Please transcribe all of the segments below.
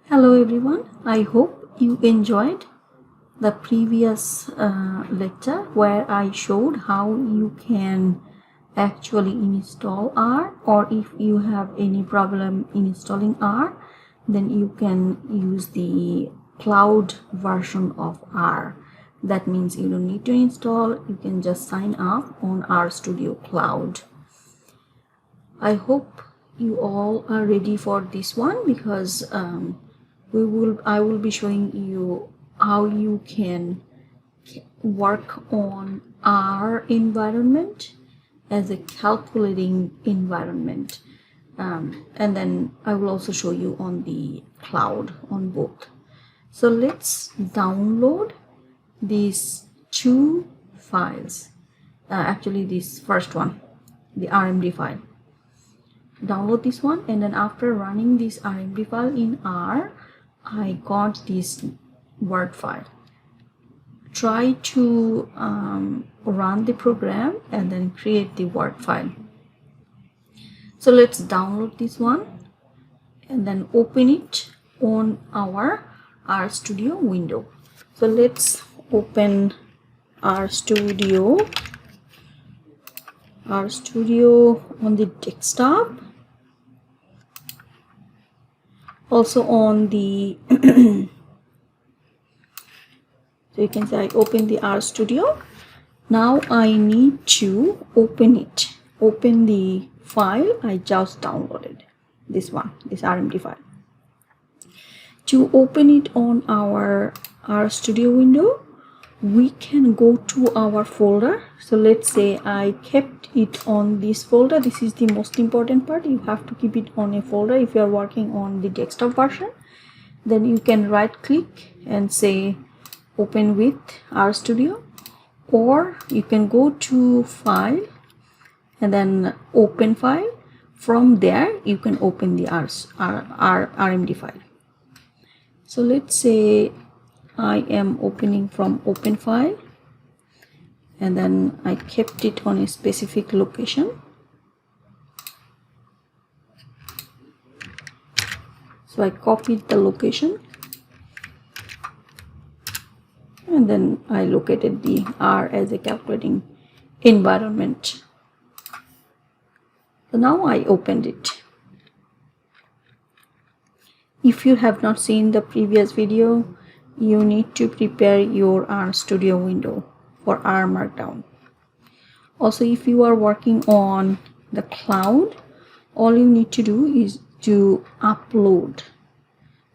Hello everyone, I hope you enjoyed the previous lecture where I showed how you can actually install R, or if you have any problem installing R, then you can use the cloud version of R. That means you don't need to install, you can just sign up on RStudio Cloud. I hope you all are ready for this one because I will be showing you how you can work on R environment as a calculating environment, and then I will also show you on the cloud on both. So let's download these two files. Actually, this first one, the RMD file. Download this one, and then after running this RMD file in R, I got this Word file. Try to run the program and then create the Word file. So let's download this one and then open it on our RStudio window. So let's open RStudio on the desktop, also on the so you can say I open the RStudio. Now I need to open the file I just downloaded, this RMD file. To open it on our RStudio window, we can go to our folder. So let's say I kept it on this folder. This is the most important part. You have to keep it on a folder if you are working on the desktop version. Then you can right click and say open with RStudio, or you can go to file and then open file. From there you can open the RMD file. So let's say I am opening from open file, and then I kept it on a specific location. So I copied the location and then I located the R as a calculating environment. So now I opened it. If you have not seen the previous video, you need to prepare your RStudio window for R Markdown. Also, if you are working on the cloud, all you need to do is to upload,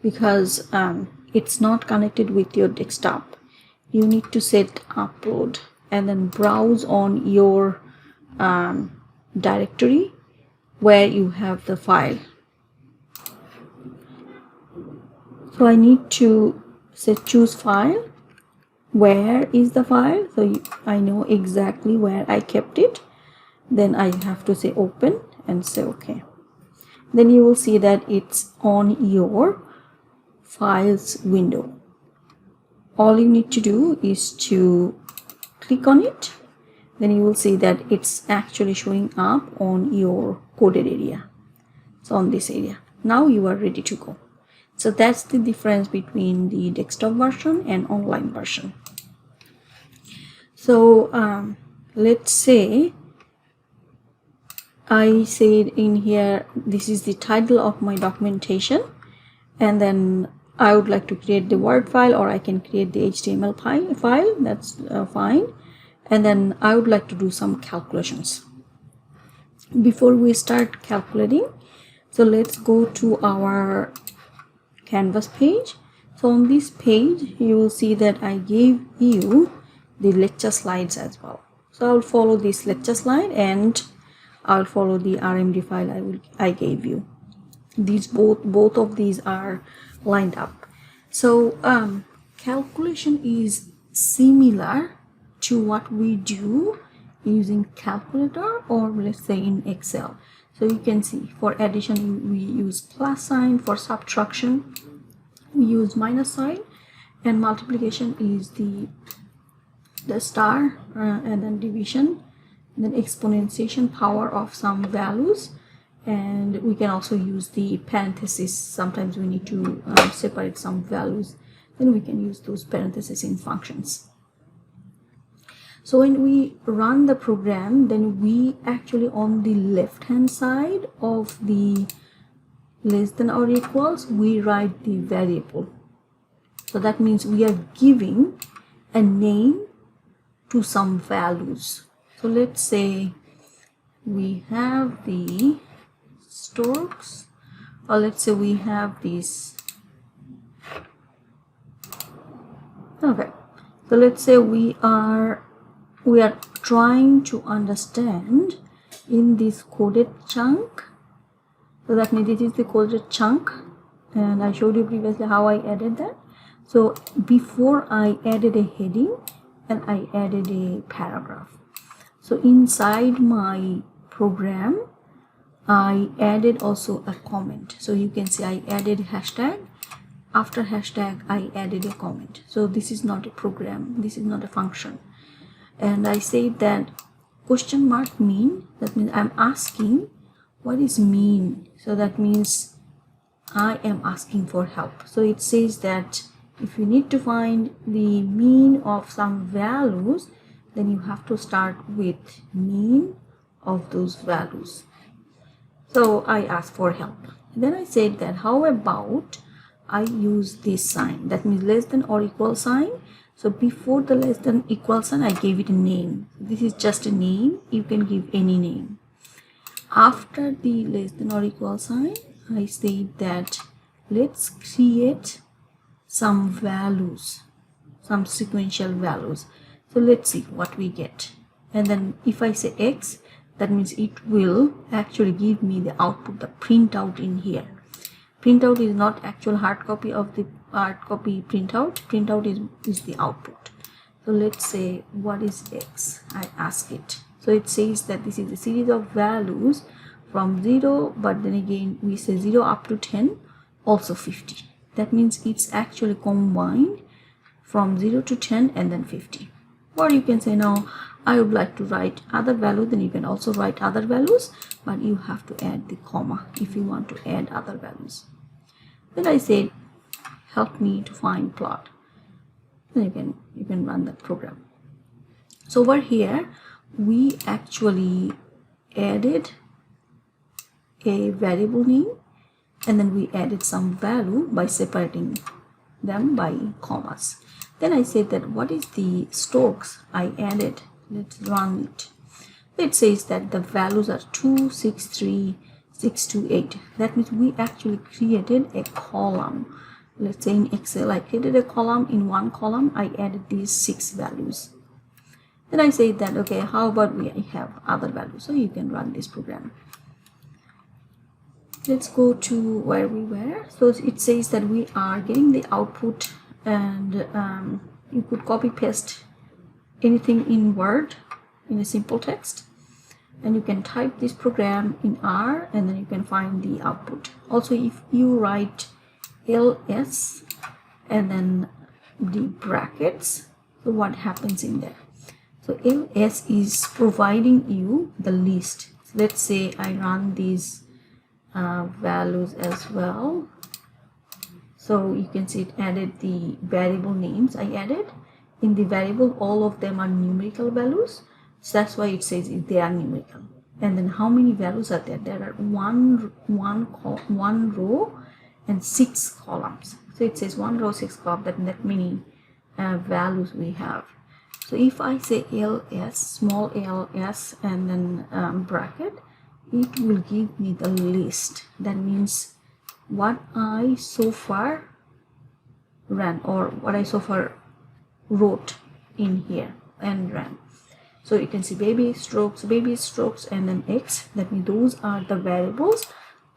because it's not connected with your desktop. You need to set upload and then browse on your directory where you have the file. So I need to choose file. Where is the file? So I know exactly where I kept it. Then I have to say open and say OK. Then you will see that it's on your files window. All you need to do is to click on it. Then you will see that it's actually showing up on your coded area. So on this area. Now you are ready to go. So that's the difference between the desktop version and online version. So let's say I said in here, this is the title of my documentation, and then I would like to create the Word file, or I can create the HTML file. That's fine. And then I would like to do some calculations. Before we start calculating, so let's go to our Canvas page. So on this page you will see that I gave you the lecture slides as well. So I'll follow this lecture slide and I'll follow the RMD file I gave you. These both of these are lined up. So calculation is similar to what we do using calculator, or let's say in Excel. So you can see for addition we use plus sign, for subtraction we use minus sign, and multiplication is the star, and then division, and then exponentiation, power of some values, and we can also use the parentheses. Sometimes we need to separate some values, then we can use those parentheses in functions. So when we run the program, then we actually on the left hand side of the less than or equals, we write the variable. So that means we are giving a name to some values. So let's say we have the storks, or let's say we have these. Okay, so let's say we are trying to understand in this coded chunk. So that means this is the coded chunk, and I showed you previously how I added that. So before I added a heading and I added a paragraph. So inside my program I added also a comment. So you can see I added hashtag. After hashtag I added a comment. So this is not a program, this is not a function. And I say that question mark mean, that means I'm asking what is mean. So that means I am asking for help. So it says that if you need to find the mean of some values, then you have to start with mean of those values. So I asked for help. Then I said that how about I use this sign, that means less than or equal sign. So before the less than equal sign I gave it a name. This is just a name, you can give any name. After the less than or equal sign I said that let's create some values, some sequential values. So let's see what we get. And then if I say X, that means it will actually give me the output, the printout in here. Printout is not actual hard copy of the hard copy printout. Printout is the output. So let's say what is X? I ask it. So it says that this is a series of values from 0, but then again we say 0 up to 10, also 50. That means it's actually combined from 0 to 10 and then 50. Or you can say now I would like to write other value, then you can also write other values, but you have to add the comma if you want to add other values. Then I said help me to find plot. Then you can run that program. So over here we actually added a variable name, and then we added some value by separating them by commas. Then I said that what is the storks I added. Let's run it. It says that the values are 2, 6, 3, 6 to 8. That means we actually created a column. Let's say in Excel I created a column. In one column I added these 6 values. Then I say that okay, how about we have other values. So you can run this program. Let's go to where we were. So it says that we are getting the output, and you could copy paste anything in Word in a simple text, and you can type this program in R, and then you can find the output. Also if you write ls and then the brackets, so what happens in there? So ls is providing you the list. Let's say I run these values as well. So you can see it added the variable names I added. In the variable all of them are numerical values, so that's why it says they are numerical. And then how many values are there? There are one row and 6 columns. So it says 1 row 6 columns, that many values we have. So if I say ls, small ls, and then bracket, it will give me the list. That means what I so far ran, or what I so far wrote in here and ran. So you can see baby strokes, and then X. That means those are the variables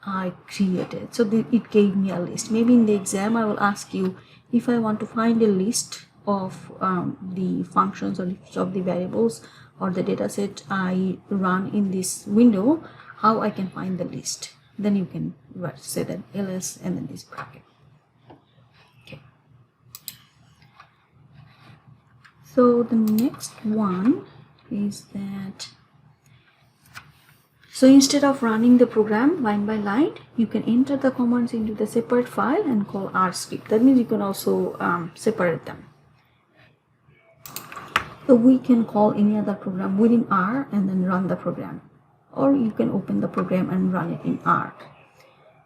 I created. So it gave me a list. Maybe in the exam I will ask you, if I want to find a list of the functions or list of the variables or the data set I run in this window, how I can find the list. Then you can say that ls and then this bracket. Okay. So the next one is that So instead of running the program line by line, you can enter the commands into the separate file and call R script. That means you can also separate them. So we can call any other program within R and then run the program, or you can open the program and run it in R.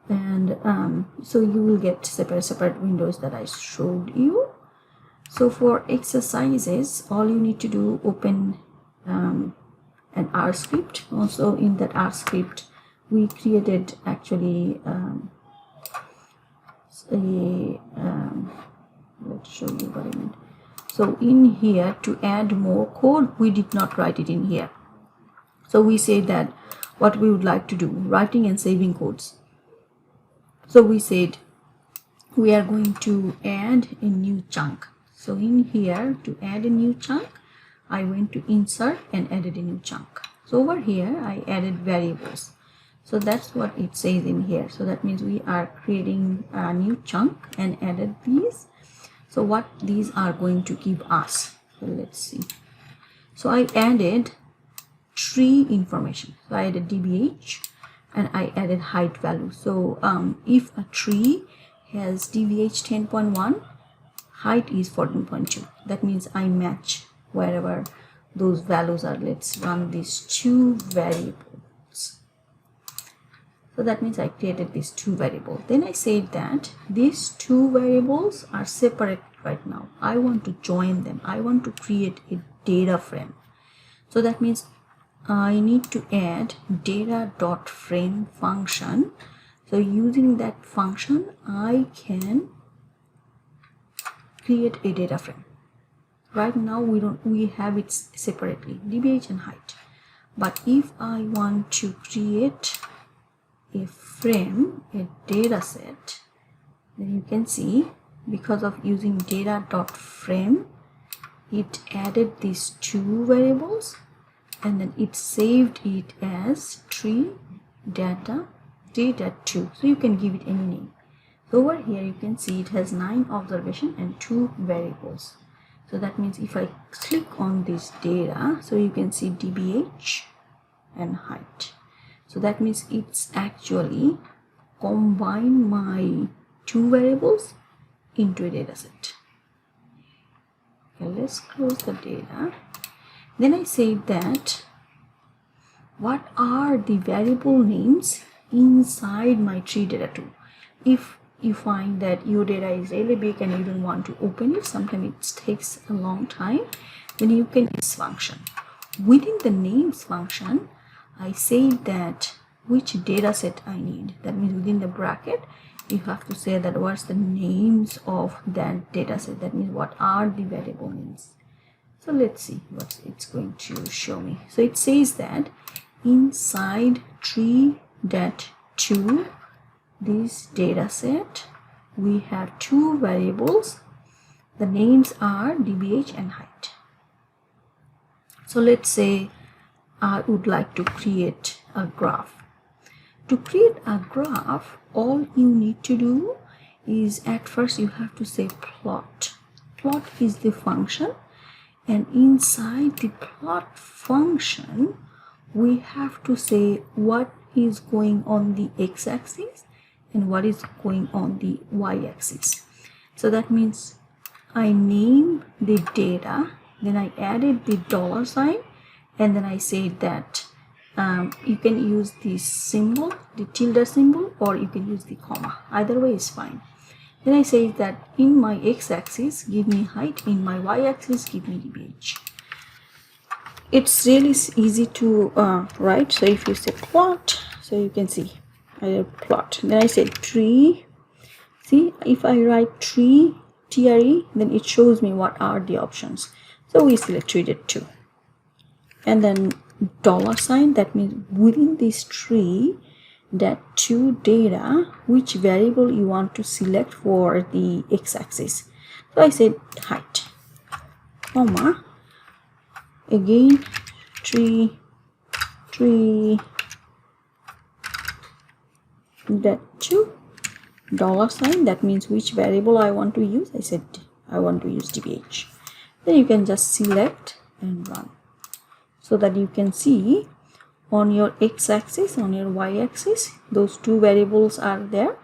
And so you will get separate windows that I showed you. So for exercises, all you need to do, open an R script. Also in that R script, we created actually let's show you what I meant. So in here, to add more code, we did not write it in here. So we said that what we would like to do, writing and saving codes. So we said we are going to add a new chunk. So in here, to add a new chunk, I went to insert and added a new chunk. So over here, I added variables. So that's what it says in here. So that means we are creating a new chunk and added these. So what these are going to give us. So let's see. So I added tree information. So I added DBH and I added height value. So if a tree has DBH 10.1, height is 14.2. That means I match wherever those values are. Let's run these two variables. So that means I created these two variables. Then I said that these two variables are separate right now. I want to join them. I want to create a data frame. So that means I need to add data.frame function. So using that function, I can create a data frame. Right now we have it separately, DBH and height. But if I want to create a frame, a data set, then you can see, because of using data.frame, it added these two variables and then it saved it as tree data 2. So you can give it any name. So over here you can see it has 9 observation and 2 variables. So that means if I click on this data, so you can see DBH and height. So that means it's actually combine my 2 variables into a data set. Okay, let's close the data. Then I said that what are the variable names inside my tree data 2. If you find that your data is really big and you don't want to open it, sometimes it takes a long time, then you can use this function. Within the names function, I say that which data set I need. That means within the bracket, you have to say that what's the names of that data set. That means what are the variable names. So let's see what it's going to show me. So it says that inside tree data 2, this data set, we have 2 variables. The names are DBH and height. So let's say I would like to create a graph. To create a graph, all you need to do is, at first you have to say plot. Plot is the function, and inside the plot function we have to say what is going on the x-axis and what is going on the y-axis. So that means I name the data, then I added the $, and then I said that you can use this symbol, the tilde symbol, or you can use the comma. Either way is fine. Then I say that in my x-axis give me height, in my y-axis give me DBH. It's really easy to write. So if you say plot, so you can see I plot. Then I say tree. See, if I write tree TRE, then it shows me what are the options. So we select tree data 2, and then $, that means within this tree that 2 data, which variable you want to select for the x-axis. So I said height, comma, again tree that 2 $, that means which variable I want to use. I said I want to use DBH. Then you can just select and run, so that you can see on your x-axis, on your y-axis, those two variables are there.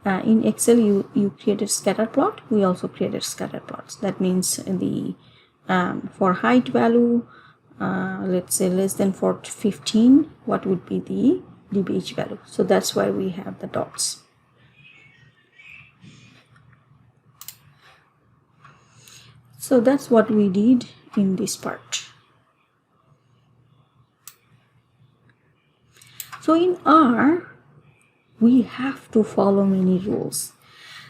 In Excel you created scatter plot. We also created scatter plots. That means the for height value, let's say less than 15, what would be the dBH value? So that's why we have the dots. So that's what we did in this part. So in R, we have to follow many rules.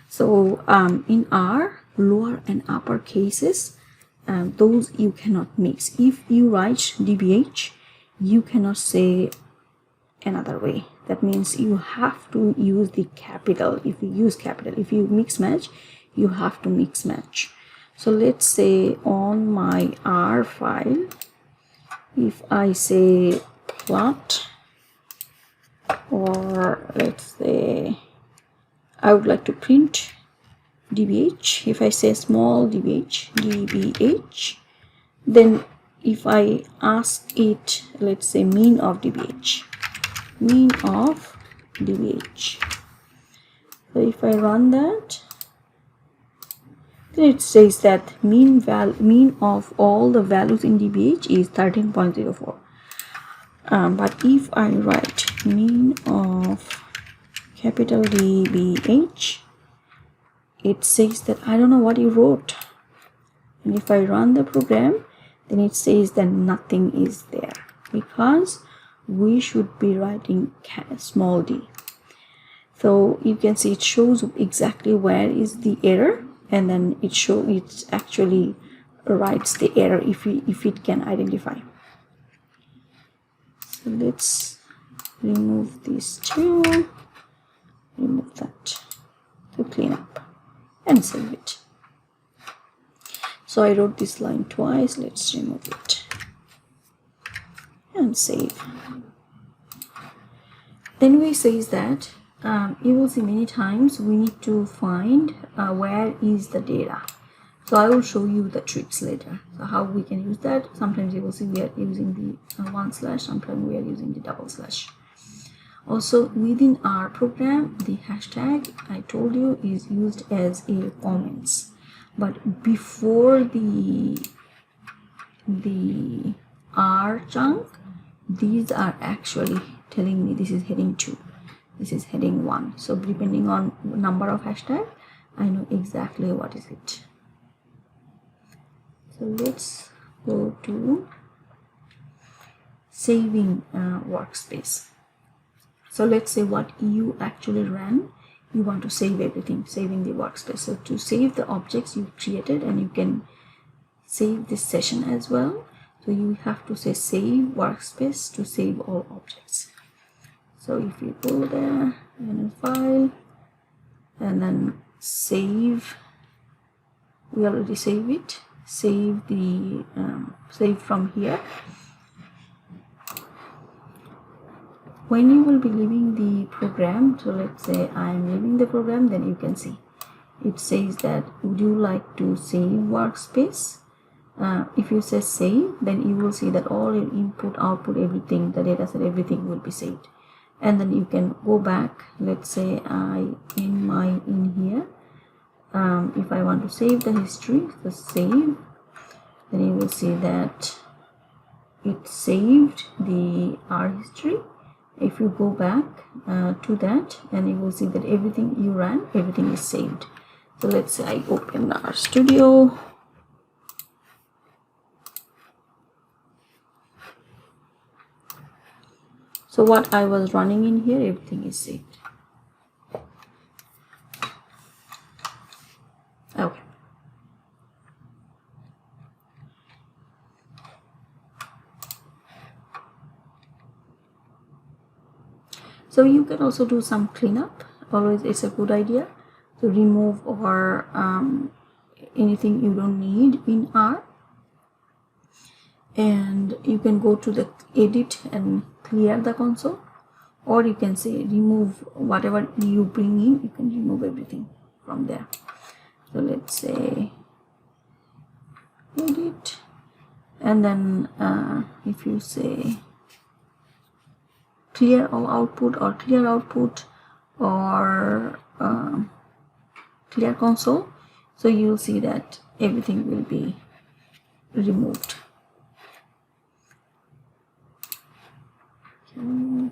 So in R, lower and upper cases, those you cannot mix. If you write dBH, you cannot say another way. That means you have to use the capital. If you use capital, if you mix match, you have to mix match. So let's say on my R file, if I say plot, or let's say I would like to print dBH. If I say small dBH, then if I ask it, let's say mean of dBH. So if I run that, then it says that mean of all the values in dBH is 13.04. But if I write mean of capital dBH, it says that I don't know what you wrote. And if I run the program, then it says that nothing is there, because we should be writing small d. So you can see it shows exactly where is the error, and then it actually writes the error if it can identify. So let's remove these two, remove that to clean up and save it. So I wrote this line twice. Let's remove it and save. Then we says that you will see many times we need to find where is the data. So I will show you the tricks later. So how we can use that. Sometimes you will see we are using the 1 slash, sometimes we are using the double slash. Also within our program, the hashtag I told you is used as a comments, but before the R chunk, these are actually telling me this is heading 2, this is heading 1. So depending on number of hashtag, I know exactly what is it. So let's go to saving workspace. So let's say what you actually ran, you want to save everything, saving the workspace. So to save the objects you created, and you can save this session as well. So you have to say save workspace to save all objects. So if you go there and file and then save, we already save it. Save the save from here. When you will be leaving the program, so let's say I am leaving the program, then you can see it says that would you like to save workspace. If you say save, then you will see that all your input, output, everything, the data set, everything will be saved. And then you can go back. Let's say I in here, if I want to save the history, so save, then you will see that it saved the R history. If you go back to that, and you will see that everything you ran, everything is saved. So let's say I open RStudio. So what I was running in here, everything is saved. Okay. So you can also do some cleanup. Always it's a good idea to remove or anything you don't need in R. And you can go to the edit and clear the console, or you can say remove whatever you bring in, you can remove everything from there. So let's say edit, and then if you say clear all output or clear output or clear console. So you'll see that everything will be removed. Okay.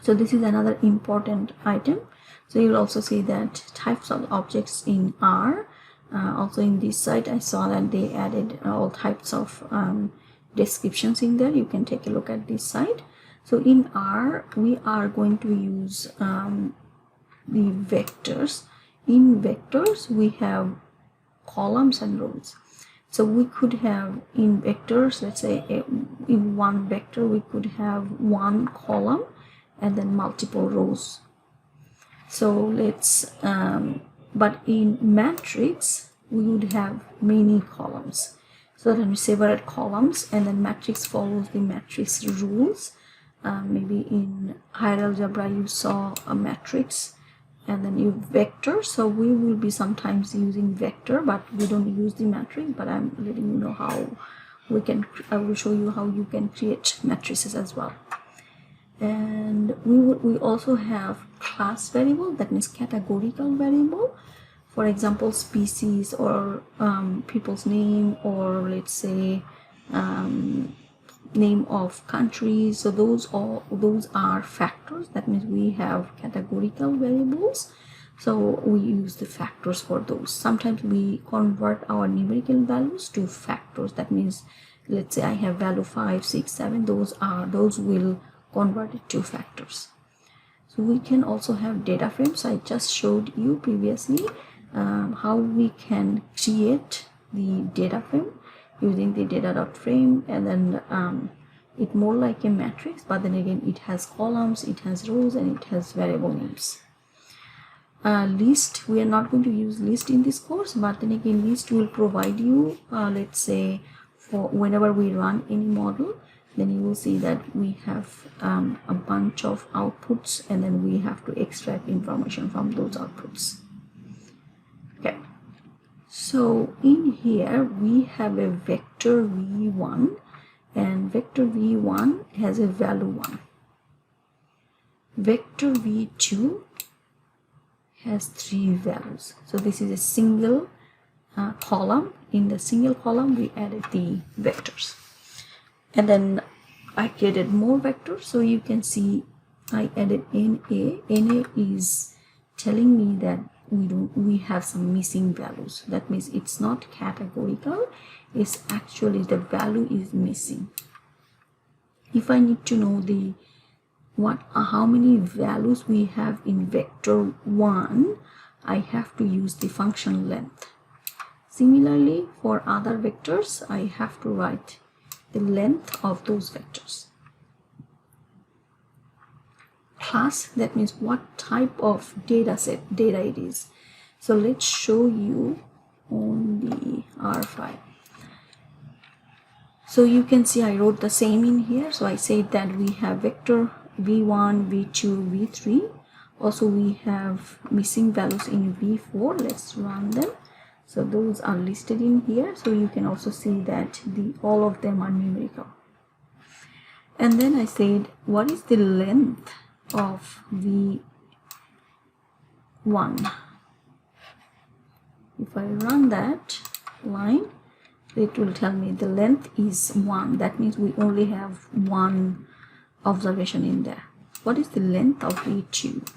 So this is another important item. So you'll also see that types of objects in R. Also in this site I saw that they added all types of descriptions in there. You can take a look at this site. So in R we are going to use the vectors. In vectors we have columns and rows. So we could have in vectors, let's say in one vector we could have one column and then multiple rows. So let's but in matrix we would have many columns. So then we separate columns, and then matrix follows the matrix rules. Maybe in higher algebra you saw a matrix and then you vector. So we will be sometimes using vector, but we don't use the matrix. But I'm letting you know how we can. I will show you how you can create matrices as well. And we also have class variable, that means categorical variable. For example, species or people's name, or let's say name of countries. So those are factors. That means we have categorical variables, so we use the factors for those. Sometimes we convert our numerical values to factors. That means let's say I have value 5, 6, 7. Those will convert it to factors. So we can also have data frames. I just showed you previously how we can create the data frame using the data.frame, and then it's more like a matrix, but then again it has columns, it has rows, and it has variable names. List, we are not going to use list in this course, but then again list will provide you let's say for whenever we run any model, then you will see that we have a bunch of outputs, and then we have to extract information from those outputs. Okay, so in here we have a vector v1, and vector v1 has a value 1. Vector v2 has 3 values. So this is a single column. In the single column we added the vectors, and then I created more vectors. So you can see I added NA. NA is telling me that we have some missing values. That means it's not categorical, it's actually the value is missing. If I need to know how many values we have in vector 1, I have to use the function length. Similarly, for other vectors I have to write the length of those vectors. Class, that means what type of data it is. So let's show you on the R file. So you can see I wrote the same in here. So I said that we have vector v1, v2, v3. Also we have missing values in v4. Let's run them. So those are listed in here. So you can also see that all of them are numerical. And then I said, what is the length of v1? If I run that line, it will tell me the length is 1. That means we only have one observation in there. What is the length of v2?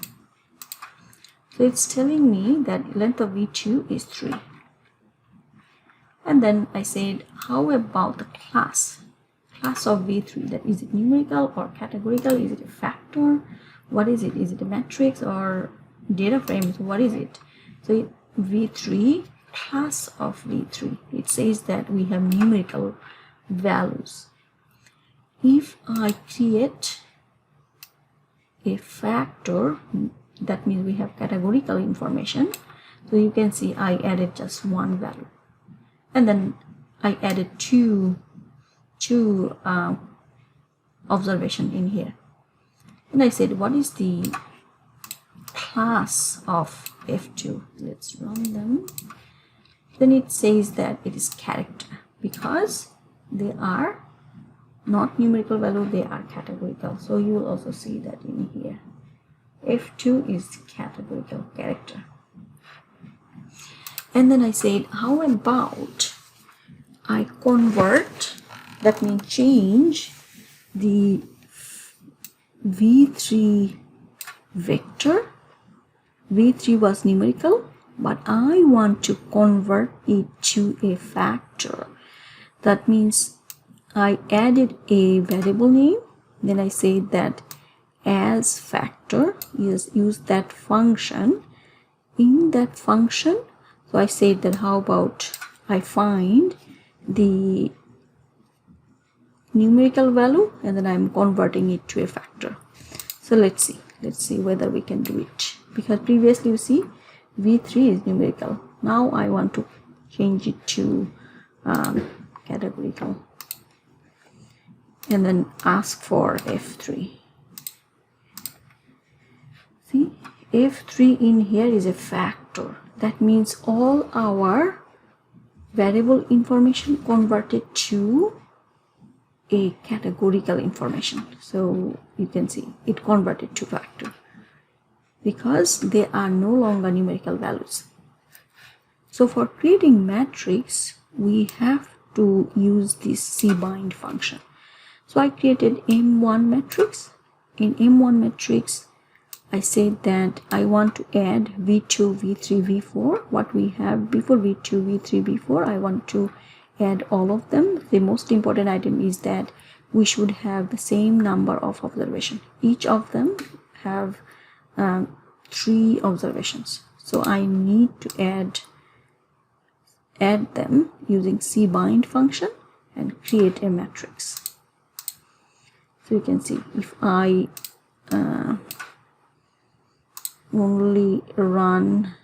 So it's telling me that length of v2 is 3. And then I said, how about the class of v3? That is it numerical or categorical? Is it a factor? What is it? Is it a matrix or data frame? So what is it? So v3, class of v3, it says that we have numerical values. If I create a factor, that means we have categorical information. So you can see I added just one value, and then I added two observation in here, and I said, what is the class of f2? Let's run them. Then it says that it is character because they are not numerical value, they are categorical. So you will also see that in here. F2 is categorical character. And then I said, how about I convert, that means change the v3 vector. v3 was numerical, but I want to convert it to a factor. That means I added a variable name, then I say that as factor, use that function. In that function, so I said that how about I find the numerical value and then I'm converting it to a factor. So let's see whether we can do it, because previously you see v3 is numerical. Now I want to change it to categorical and then ask for f3. See, f3 in here is a factor. That means all our variable information converted to a categorical information. So you can see it converted to factor because they are no longer numerical values. So for creating matrix, we have to use this cbind function. So I created M1 matrix. In M1 matrix, I said that I want to add V2, V3, V4. What we have before V2, V3, V4, I want to add all of them. The most important item is that we should have the same number of observations. Each of them have 3 observations. So I need to add them using cbind function and create a matrix. So you can see if I only run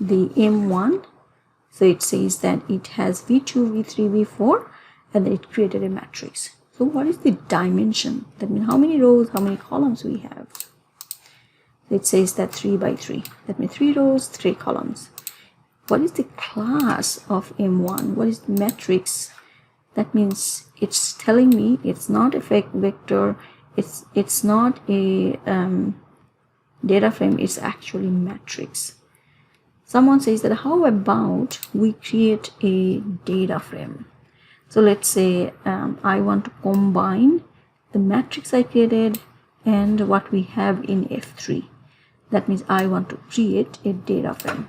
the M1, so it says that it has V2, V3, V4, and then it created a matrix. So what is the dimension? That means how many rows, how many columns we have. It says that 3 by 3. That means 3 rows, 3 columns. What is the class of M1? What is the matrix? That means it's telling me it's not a vector, it's not a data frame, it's actually matrix. Someone says that how about we create a data frame? So let's say I want to combine the matrix I created and what we have in F3. That means I want to create a data frame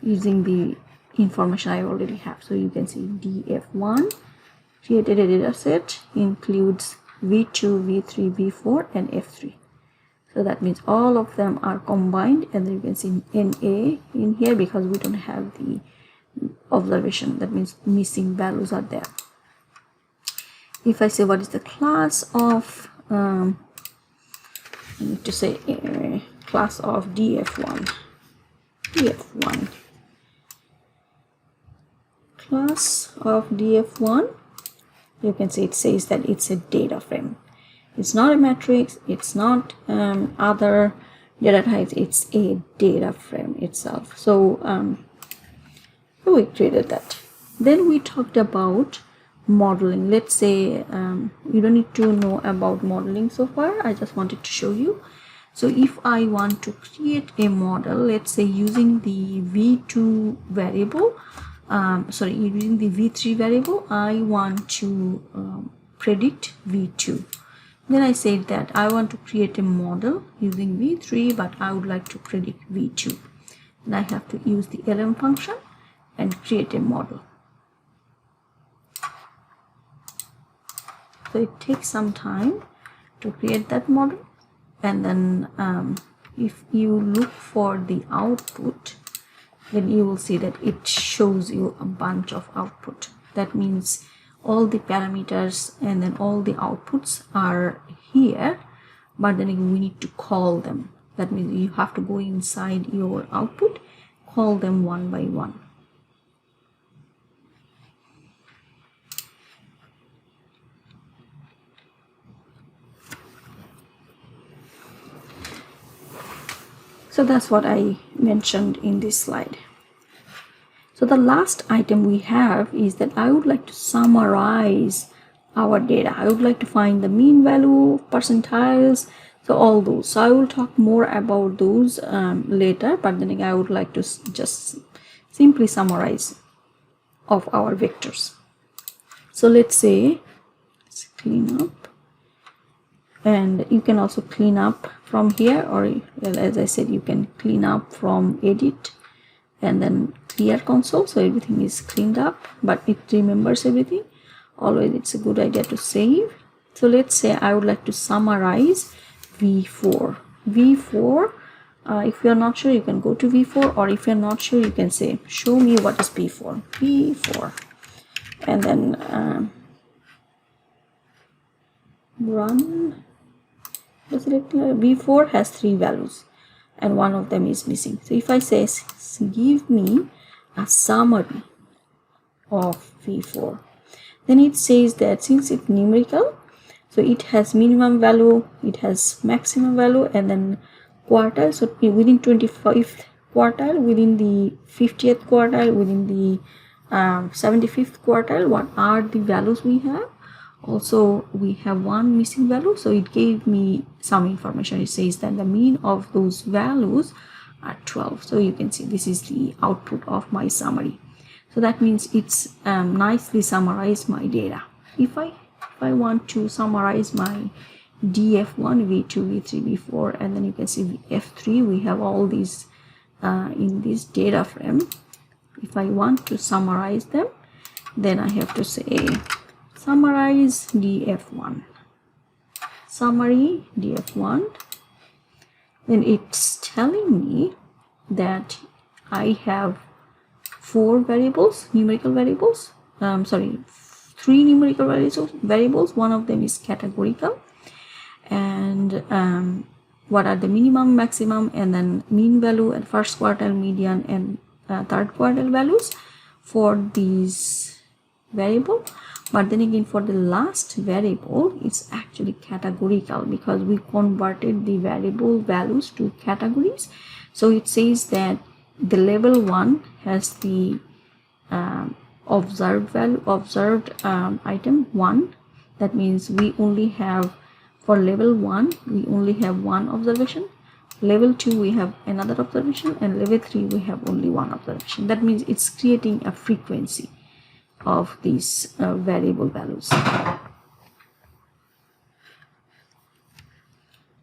using the information I already have. So you can see df1 created a data set, includes v2, v3, v4 and f3. So that means all of them are combined, and then you can see NA in here because we don't have the observation. That means missing values are there. If I say what is the class of I need to say class of df1, class of df1, you can see it says that it's a data frame. It's not a matrix, it's not other data types, it's a data frame itself. So we created that. Then we talked about modeling. Let's say you don't need to know about modeling so far, I just wanted to show you. So if I want to create a model, let's say using the v2 variable, using the v3 variable, I want to predict v2. Then I said that I want to create a model using v3, but I would like to predict v2. And I have to use the lm function and create a model. So it takes some time to create that model, and then if you look for the output, then you will see that it shows you a bunch of output. That means all the parameters and then all the outputs are here, but then we need to call them. That means you have to go inside your output, call them one by one. So that's what I mentioned in this slide. So the last item we have is that I would like to summarize our data. I would like to find the mean value, percentiles, so all those. So I will talk more about those later, but then again I would like to just simply summarize of our vectors. So let's say, let's clean up, and you can also clean up from here, or as I said, you can clean up from edit and then clear console, so everything is cleaned up, but it remembers everything. Always it's a good idea to save. So let's say I would like to summarize V4. If you're not sure, you can go to V4, or if you're not sure, you can say show me what is V4, and then run. V4 has 3 values and one of them is missing. So if I say give me a summary of V4, then it says that since it's numerical, so it has minimum value, it has maximum value, and then quartile. So within 25th quartile, within the 50th quartile, within the 75th quartile, what are the values we have. Also we have one missing value, so it gave me some information. It says that the mean of those values are 12. So you can see this is the output of my summary. So that means it's nicely summarized my data. If I want to summarize my df1, v2, v3, v4, and then you can see f3, we have all these in this data frame. If I want to summarize them, then I have to say summarize df1, summary df1. Then it's telling me that I have 4 variables, numerical variables, 3 numerical variables. One of them is categorical, and what are the minimum, maximum, and then mean value, and first quartile, median, and third quartile values for these variable. But then again, for the last variable, it's actually categorical because we converted the variable values to categories. So it says that the level 1 has the observed item 1. That means we only have, for level 1 we only have one observation, level 2 we have another observation, and level 3 we have only one observation. That means it's creating a frequency of these variable values.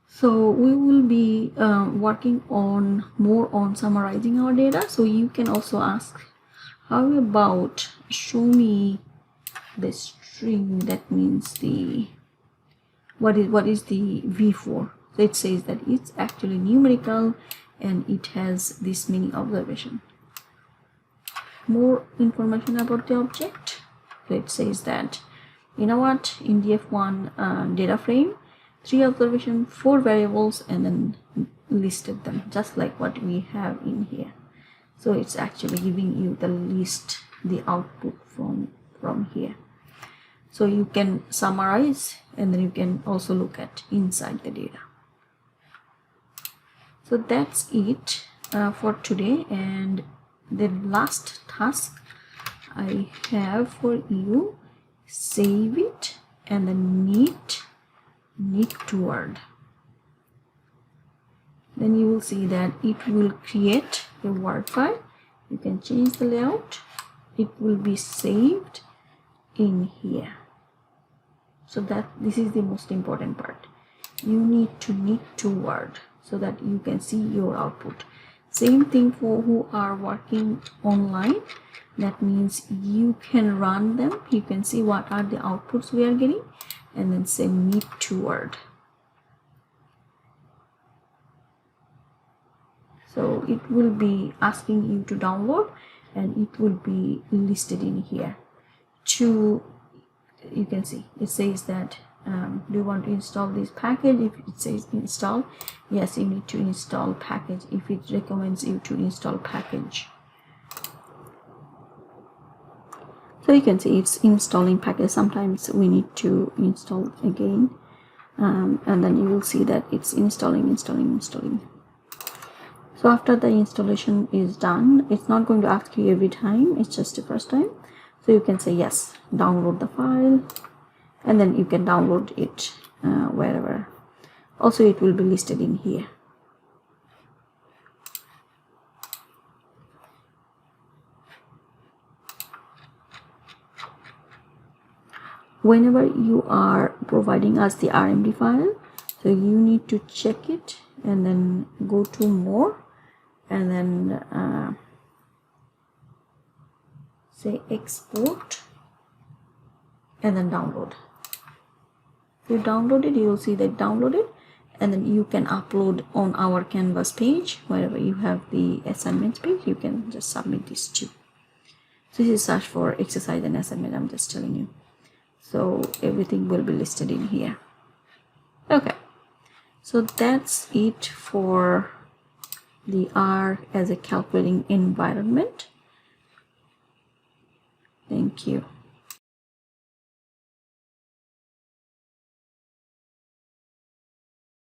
So we will be working on more on summarizing our data. So you can also ask, how about show me the string, that means the what is the v4. So it says that it's actually numerical and it has this many observation. More information about the object. So it says that, you know what, in df1 data frame, 3 observation, 4 variables, and then listed them just like what we have in here. So it's actually giving you the list, the output from here. So you can summarize and then you can also look at inside the data. So that's it for today, and the last task I have for you, save it and then knit toward. Then you will see that it will create a Word file. You can change the layout. It will be saved in here. So that this is the most important part. You need to knit toward so that you can see your output. Same thing for who are working online. That means you can run them. You can see what are the outputs we are getting, and then say knit toward. So it will be asking you to download, and it will be listed in here. You can see it says that do you want to install this package? If it says install, yes, you need to install package. If it recommends you to install package, so you can see it's installing package. Sometimes we need to install again, and then you will see that it's installing. So So after the installation is done, it's not going to ask you every time, it's just the first time. So you can say yes, download the file, and then you can download it wherever. Also it will be listed in here. Whenever you are providing us the RMD file, so you need to check it and then go to more, and then say export, and then download. If you download it, you will see that downloaded, and then you can upload on our Canvas page. Wherever you have the assignment page, you can just submit this to. So this is search for exercise and assignment, I'm just telling you. So everything will be listed in here. Okay, so that's it for the R as a calculating environment. Thank you.